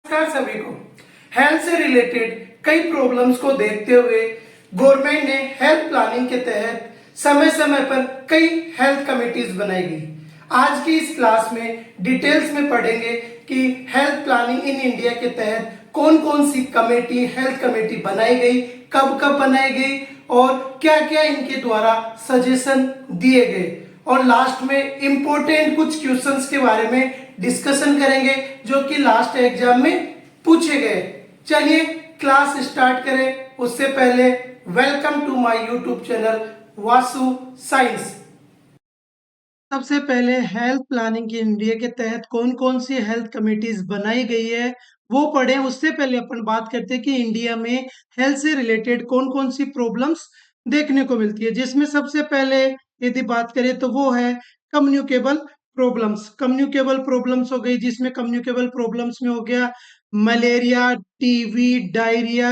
नमस्कार सभी को। हेल्थ से रिलेटेड कई प्रॉब्लम्स को देखते हुए गवर्नमेंट ने हेल्थ प्लानिंग के तहत समय समय पर कई हेल्थ कमेटीज बनाई गई। आज की इस क्लास में डिटेल्स में पढ़ेंगे कि हेल्थ प्लानिंग इन इंडिया के तहत कौन कौन सी कमेटी हेल्थ कमेटी बनाई गई, कब कब बनाई गई और क्या क्या इनके द्वारा सजेशन दिए गए, और लास्ट में इंपॉर्टेंट कुछ क्वेश्चंस के बारे में डिस्कशन करेंगे जो कि लास्ट एग्जाम में पूछे गए। चलिए क्लास स्टार्ट करें। उससे पहले welcome to my YouTube channel Vasu science. सबसे पहले हेल्थ प्लानिंग इन इंडिया के तहत कौन कौन सी हेल्थ कमेटीज बनाई गई है वो पढ़ें। उससे पहले अपन बात करते हैं कि इंडिया में हेल्थ से रिलेटेड कौन कौन सी प्रॉब्लम्स देखने को मिलती है, जिसमें सबसे पहले यदि बात करें तो वो है कम्युनिकेबल प्रॉब्लम्स। कम्युनिकेबल प्रॉब्लम्स हो गई, जिसमें कम्युनिकेबल प्रॉब्लम्स में हो गया malaria, TB, diarrhoea,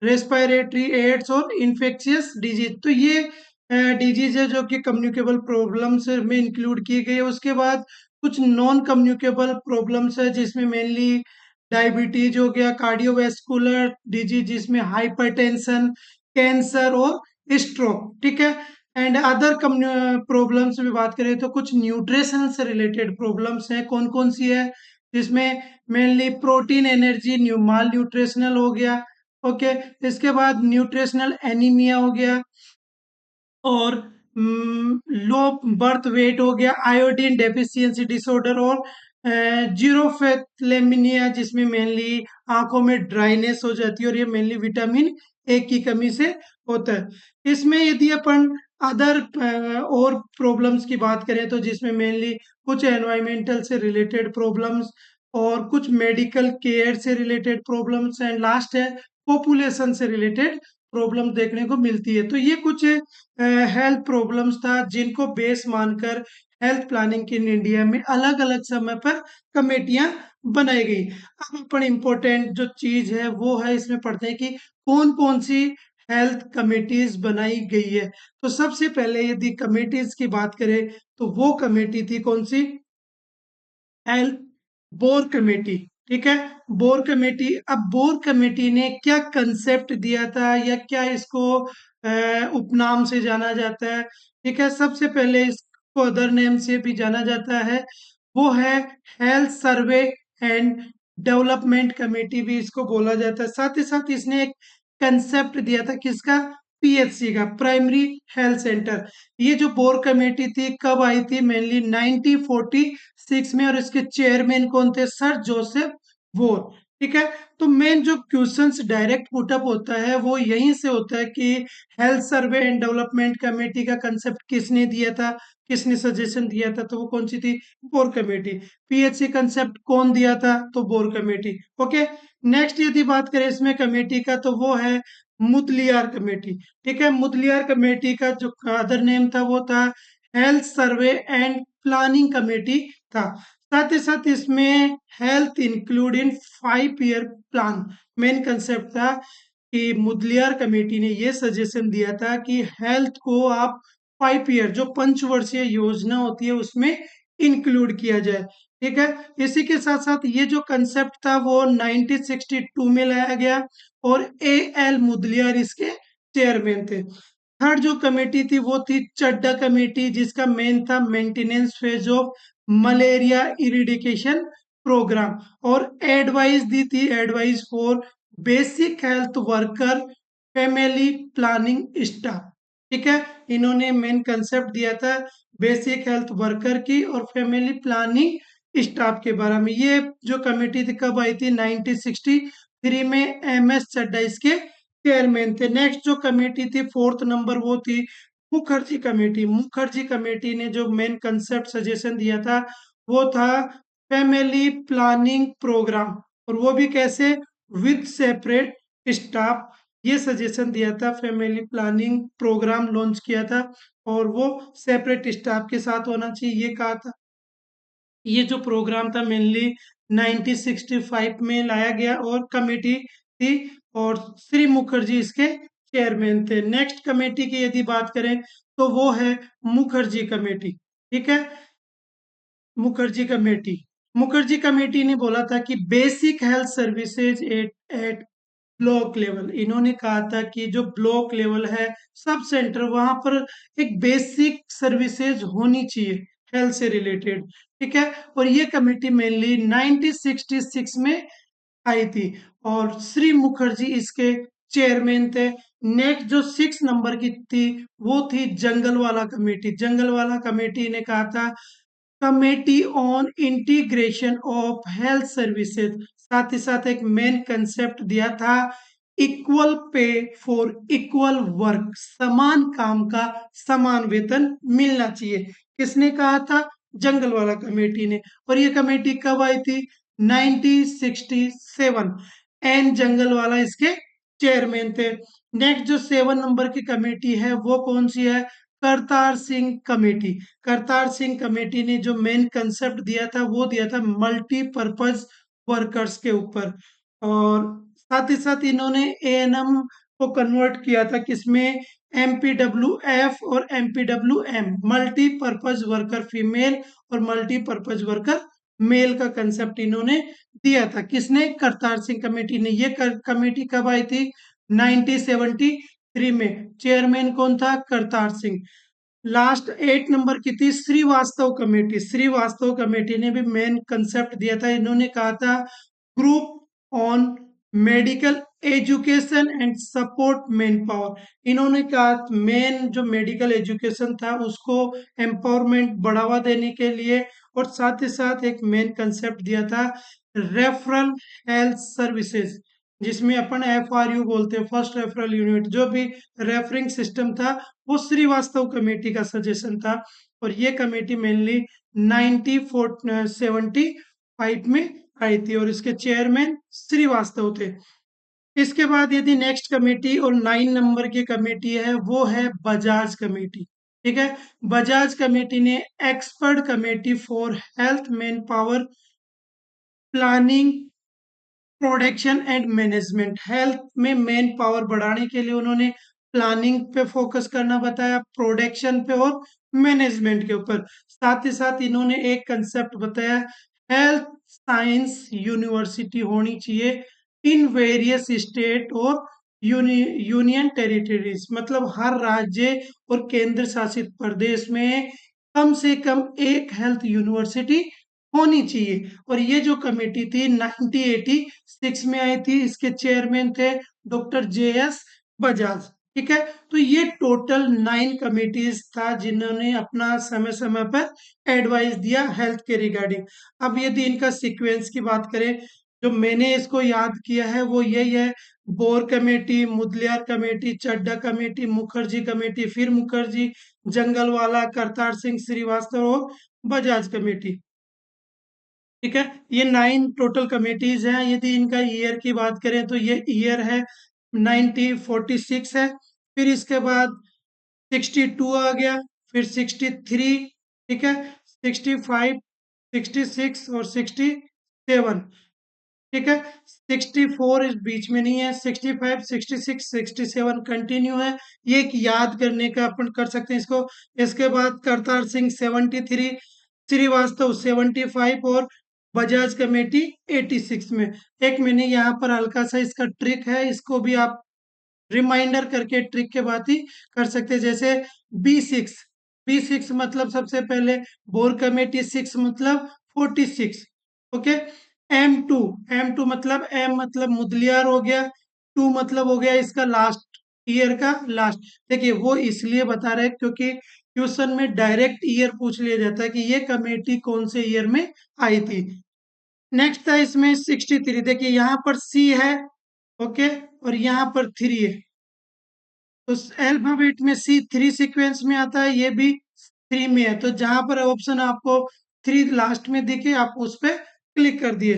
respiratory AIDS और इन्फेक्शियस डिजीज। तो ये डिजीज है जो कि कम्युनिकेबल प्रॉब्लम्स में इंक्लूड की गई है। उसके बाद कुछ नॉन कम्युनिकेबल प्रॉब्लम्स है, जिसमें मेनली डायबिटीज हो गया, कार्डियोवैस्कुलर डिजीज जिसमें हाइपरटेंशन, कैंसर और स्ट्रोक, ठीक है। एंड अदर प्रॉब्लम्स में बात करें तो कुछ न्यूट्रिशन से रिलेटेड प्रॉब्लम्स हैं। कौन कौन सी है, जिसमें मेनली प्रोटीन एनर्जी माल न्यूट्रिशनल हो गया, ओके। इसके बाद न्यूट्रिशनल एनीमिया हो गया, और लो बर्थ वेट हो गया, आयोडीन डेफिशिएंसी डिसऑर्डर और जीरोफेथलेमिनिया, जिसमें मेनली आंखों में ड्राइनेस हो जाती है और ये मेनली विटामिन ए की कमी से होता है। इसमें यदि अपन अदर और प्रॉब्लम्स की बात करें तो जिसमें मेनली कुछ एनवायरमेंटल से रिलेटेड प्रॉब्लम्स और कुछ मेडिकल केयर से रिलेटेड प्रॉब्लम्स एंड लास्ट है पॉपुलेशन से रिलेटेड प्रॉब्लम देखने को मिलती है। तो ये कुछ हेल्थ प्रॉब्लम्स था जिनको बेस मानकर हेल्थ प्लानिंग इन इंडिया में अलग अलग समय पर कमेटियां बनाई गई। अब अपन इम्पोर्टेंट जो चीज है वो है, इसमें पढ़ते हैं कि कौन कौन सी हेल्थ कमेटीज बनाई गई है। तो सबसे पहले यदि कमेटीज की बात करें तो वो कमेटी थी कौन सी, हेल्थ बोर कमेटी, ठीक है। बोर कमेटी, अब बोर कमेटी ने क्या कंसेप्ट दिया था या क्या इसको उपनाम से जाना जाता है, ठीक है। सबसे पहले इसको अदर नेम से भी जाना जाता है, वो है health survey and development committee भी इसको बोला जाता है। साथ ही साथ इसने एक कंसेप्ट दिया था किसका, पीएचसी का, प्राइमरी हेल्थ सेंटर। ये जो बोर कमेटी थी कब आई थी, मेनली 1946 में, और इसके चेयरमैन कौन थे, सर जोसेफ वोर, ठीक है। तो मेन जो क्वेश्चंस डायरेक्ट पुटअप होता है वो यहीं से होता है कि health survey and development committee का कंसेप्ट किसने दिया था, किसने सजेशन दिया था, तो वो कौन सी थी, बोर कमेटी। पीएचसी कंसेप्ट कौन दिया था, तो बोर कमेटी, ओके। नेक्स्ट यदि बात करें इसमें कमेटी का तो वो है मुदलियार कमेटी, ठीक है। मुदलियार कमेटी का जो अदर नेम था वो था health survey and planning committee था। साथ ही साथ इसमें health include in 5 year plan main concept था कि मुदलियार कमेटी ने ये सजेशन दिया था कि हेल्थ को आप 5 ईयर जो पंचवर्षीय योजना होती है उसमें इंक्लूड किया जाए, ठीक है। इसी के साथ साथ ये जो कंसेप्ट था वो 1962 में लाया गया और ए एल मुदलियार इसके चेयरमैन थे। थर्ड जो कमेटी थी वो थी चड्डा कमेटी, जिसका मेन था maintenance phase of malaria eradication programme, और एडवाइस दी थी advice for basic health worker family planning staff, ठीक है। इन्होंने मेन कंसेप्ट दिया था बेसिक हेल्थ वर्कर की और फैमिली प्लानिंग स्टाफ के बारे में। ये जो कमेटी थी कब आई थी, 1963 में, एम एस चड्डा इसके चेयरमैन थे। नेक्स्ट जो कमेटी थी फोर्थ नंबर वो थी मुखर्जी कमेटी। मुखर्जी कमेटी ने जो मेन कंसेप्ट सजेशन दिया था वो था फैमिली प्लानिंग प्रोग्राम, और वो भी कैसे, विद सेपरेट स्टाफ। ये सजेशन दिया था, फैमिली प्लानिंग प्रोग्राम लॉन्च किया था और वो सेपरेट स्टाफ के साथ होना चाहिए, ये कहा था। ये जो प्रोग्राम था मेनली 1965 में लाया गया और कमेटी थी, और श्री मुखर्जी इसके चेयरमैन थे। नेक्स्ट कमेटी की यदि बात करें तो वो है मुखर्जी कमेटी, ठीक है। मुखर्जी कमेटी, मुखर्जी कमेटी ने बोला था कि basic health services at at block level, इन्होंने कहा था कि जो ब्लॉक लेवल है, सब सेंटर, वहां पर एक बेसिक सर्विसेज होनी चाहिए हेल्थ से रिलेटेड। ठीक है, और ये कमेटी मेनली 1966 में आई थी और श्री मुखर्जी इसके चेयरमैन थे। नेक्स्ट जो 6 नंबर की थी वो थी जंगलवाला कमेटी। जंगलवाला कमेटी ने कहा था committee on integration of health services, साथ ही साथ एक मेन कंसेप्ट दिया था equal pay for equal work, समान काम का समान वेतन मिलना चाहिए। किसने कहा था? जंगलवाला कमेटी ने। और ये कमेटी कब आई थी? 1967। एन जंगलवाला इसके चेयरमैन थे। नेक्स्ट जो 7 नंबर की कमेटी है वो कौन सी है? करतार सिंह कमेटी। करतार सिंह कमेटी ने जो मेन कंसेप्ट दिया था वो दिया था मल्टीपर्पज वर्कर्स के ऊपर। और साथ ही साथ इन्होंने एएनएम को कन्वर्ट किया था किसमें? एमपीडब्ल्यूएफ और एमपीडब्ल्यूएम, मल्टीपर्पज वर्कर फीमेल और मल्टीपर्पज वर्कर मेल का कंसेप्ट इन्होंने दिया था। किसने? करतार सिंह कमेटी ने। ये कमेटी कब आई थी? 1973 में। चेयरमैन कौन था? करतार सिंह। लास्ट 8 नंबर की थी श्रीवास्तव कमेटी। श्रीवास्तव कमेटी ने भी मेन कंसेप्ट दिया था। इन्होंने कहा था group on medical education and support man power. इन्होंने कहा मेन जो मेडिकल एजुकेशन था उसको एम्पावरमेंट बढ़ावा देने के लिए, और साथ ही साथ एक मेन कंसेप्ट दिया था रेफरल हेल्थ सर्विसेज, जिसमें अपन FRU बोलते हैं, फर्स्ट रेफरल यूनिट। जो भी रेफरिंग सिस्टम था वो श्रीवास्तव कमेटी का सजेशन था। और ये कमेटी मेनली 1975 में आई थी और इसके चेयरमैन श्रीवास्तव थे। इसके बाद यदि नेक्स्ट कमेटी और 9 नंबर की कमेटी है वो है बजाज कमेटी। ठीक है, बजाज कमेटी ने expert committee for health man power planning production and management. Health में मैन पावर बढ़ाने के लिए उन्होंने प्लानिंग पे फोकस करना बताया, प्रोडक्शन पे और मैनेजमेंट के ऊपर। साथ ही साथ इन्होंने एक कंसेप्ट बताया हेल्थ साइंस यूनिवर्सिटी होनी चाहिए इन वेरियस स्टेट और यूनियन टेरिटरीज, मतलब हर राज्य और केंद्र शासित प्रदेश में कम से कम एक हेल्थ यूनिवर्सिटी होनी चाहिए। और ये जो कमेटी थी 1986 में आई थी। इसके चेयरमैन थे डॉक्टर JS बजाज। ठीक है, तो ये टोटल 9 कमेटीज था जिन्होंने अपना समय समय पर एडवाइस दिया हेल्थ के रिगार्डिंग। अब यदि इनका सीक्वेंस की बात करें, जो मैंने इसको याद किया है वो यही है: बोर कमेटी, मुदलियार कमेटी, चड्डा कमेटी, मुखर्जी कमेटी, फिर मुखर्जी, जंगलवाला, करतार सिंह श्रीवास्तव और बजाज कमेटी। ठीक है, ये 9 टोटल कमेटीज हैं। यदि इनका ईयर की बात करें तो ये ईयर है 1946 है। फिर इसके बाद 62 आ गया, फिर 63, ठीक है, 65, 66 और 67। ठीक है, 64 इस बीच में नहीं है, 65, 66, 67 कंटिन्यू है। ये एक याद करने का अपन कर सकते हैं इसको। इसके बाद करतार सिंह 73, श्रीवास्तव 75 और बजाज कमेटी 86 में। एक मैंने यहाँ पर हल्का सा इसका ट्रिक है, इसको भी आप रिमाइंडर करके ट्रिक के बाद ही कर सकते हैं। जैसे B6, B6 मतलब सबसे पहले बोर कमेटी, 6 मतलब 46। ओके, M2 मतलब M मतलब मुदलियार हो गया, 2 मतलब हो गया इसका लास्ट ईयर का लास्ट। देखिए वो इसलिए बता रहे हैं क्योंकि क्वेश्चन में डायरेक्ट ईयर पूछ लिया जाता है कि ये कमेटी कौन से ईयर में आई थी। नेक्स्ट था इसमें 63। देखिए यहाँ पर C है, ओके, और यहाँ पर 3 है। तो अल्फाबेट में C 3 सीक्वेंस में आता है, ये भी 3 में है। तो जहां पर ऑप्शन आपको 3 लास्ट में दिखे आप उस पर क्लिक कर दिए।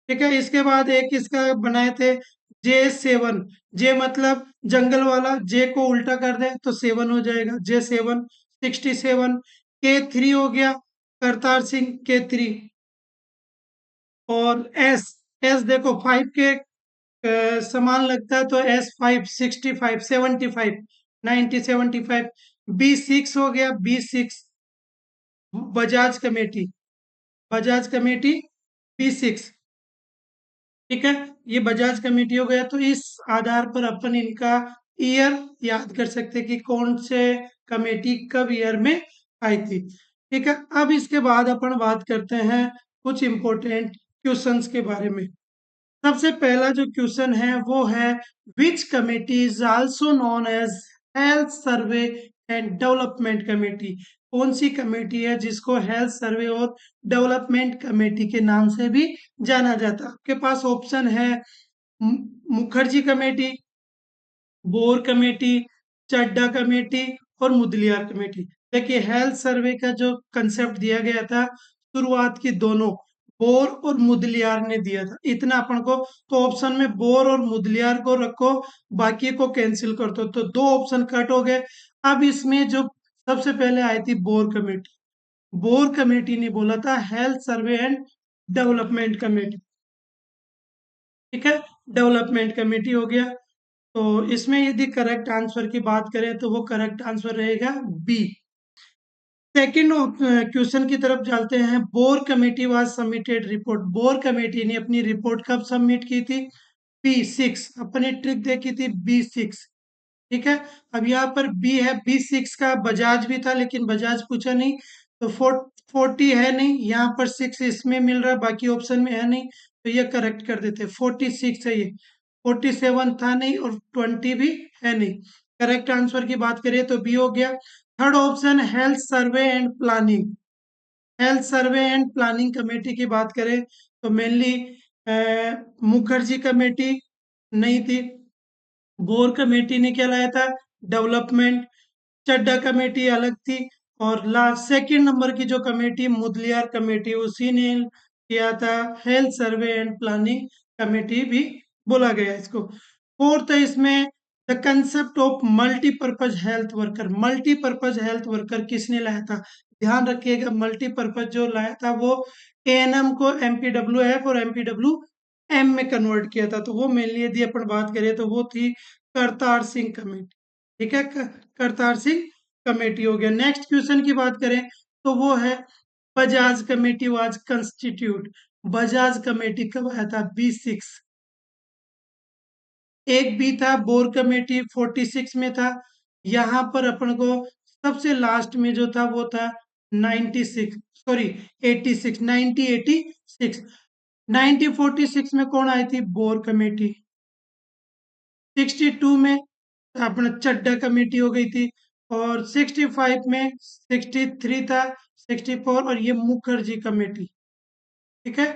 ठीक है, इसके बाद एक इसका बनाए थे J7। जे मतलब जंगल वाला, जे को उल्टा कर दे तो 7 हो जाएगा, J7। 67 K3 हो गया, करतार सिंह K3। और एस, एस देखो 5 के समान लगता है तो S5 65 75 90 75। B6 हो गया, B6 Bajaj committee. Bajaj committee B6। ठीक है, ये बजाज कमेटी हो गया। तो इस आधार पर अपन इनका ईयर याद कर सकते हैं कि कौन से कमेटी कब ईयर में आई थी। ठीक है, अब इसके बाद अपन बात करते हैं कुछ इंपॉर्टेंट क्वेश्चंस के बारे में। सबसे पहला जो क्वेश्चन है वो है, which committee is also known as health survey and development committee. कौन सी कमेटी है जिसको हेल्थ सर्वे और डेवलपमेंट कमेटी के नाम से भी जाना जाता है। आपके पास ऑप्शन है मुखर्जी कमेटी, बोर कमेटी, चड्डा कमेटी और मुदलियार कमेटी। देखिए, हेल्थ सर्वे का जो कंसेप्ट दिया गया था शुरुआत की दोनों बोर और मुदलियार ने दिया था, इतना अपन को। तो ऑप्शन में बोर और मुदलियार को रखो, बाकी को कैंसिल कर दो, तो दो ऑप्शन कट हो गए। अब इसमें जो सबसे पहले आई थी बोर कमेटी, बोर कमेटी ने बोला था health survey and development committee. ठीक है, डेवलपमेंट कमेटी हो गया। तो इसमें यदि करेक्ट आंसर की बात करें तो वो करेक्ट आंसर रहेगा बी। सेकंड क्वेश्चन की तरफ चलते हैं। Bore committee was submitted report, bore committee ने अपनी रिपोर्ट कब सबमिट की थी? B6, अपनी ट्रिक देखी थी B6। ठीक है, अब यहाँ पर बी है, B6 का बजाज भी था लेकिन बजाज पूछा नहीं, तो 40 है नहीं, यहाँ पर 6 इसमें मिल रहा है, बाकी ऑप्शन में है नहीं, तो ये करेक्ट कर देते। 46 है ये, 47 था नहीं और 20 भी है नहीं। करेक्ट आंसर की बात करें तो बी हो गया। Third option, health survey and planning, health survey and planning committee की बात करें तो मेनली मुखर्जी कमेटी नहीं थी, बोर कमेटी ने क्या लाया था? डेवलपमेंट। चड्डा कमेटी अलग थी, और लास्ट सेकंड नंबर की जो कमेटी मुदलियार कमेटी, उसी ने किया था health survey and planning committee भी बोला गया इसको। फोर्थ है इसमें, the concept of multipurpose health worker, multipurpose health worker किसने लाया था? ध्यान रखिएगा, मल्टीपर्पज जो लाया था वो ANM को MPWF और MPWM में कन्वर्ट किया था। तो वो मेनली यदि अपन बात करें तो वो थी करतार सिंह कमेटी। ठीक है, करतार सिंह कमेटी हो गया। नेक्स्ट क्वेश्चन की बात करें तो वो है, Bajaj committee was constitute, Bajaj committee कब आया था? B6। एक बी था बोर कमेटी 46 में था। यहाँ पर अपन को सबसे लास्ट में जो था वो था 96, सॉरी 86, 1986। 1946 में कौन आई थी? Bore committee. 62 में अपना चड्डा कमेटी हो गई थी, और 65 में 63 था, 64 और ये मुखर्जी कमेटी। ठीक है,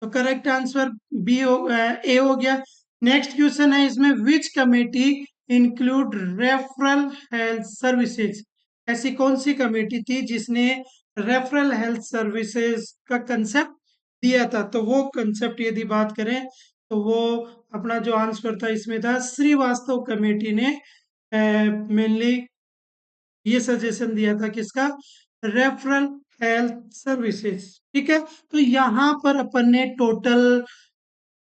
तो करेक्ट आंसर बी हो ए हो गया। नेक्स्ट क्वेश्चन है इसमें, विच committee include referral health services, ऐसी कौन सी कमेटी थी जिसने रेफरल हेल्थ सर्विसेज का कंसेप्ट दिया था? तो वो कंसेप्ट यदि बात करें तो वो अपना जो आंसर था इसमें था श्रीवास्तव कमेटी ने मेनली ये सजेशन दिया था किसका? Referral health services. ठीक है, तो यहाँ पर अपन ने टोटल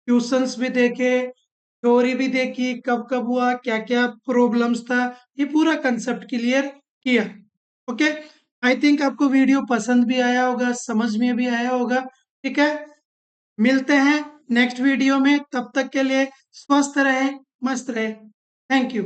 क्वेश्चंस भी देखे, थ्योरी भी देखी, कब कब हुआ, क्या क्या प्रॉब्लम्स था, ये पूरा कंसेप्ट क्लियर किया। ओके, आई थिंक आपको वीडियो पसंद भी आया होगा, समझ में भी आया होगा। ठीक है, मिलते हैं नेक्स्ट वीडियो में, तब तक के लिए स्वस्थ रहे, मस्त रहे। Thank you.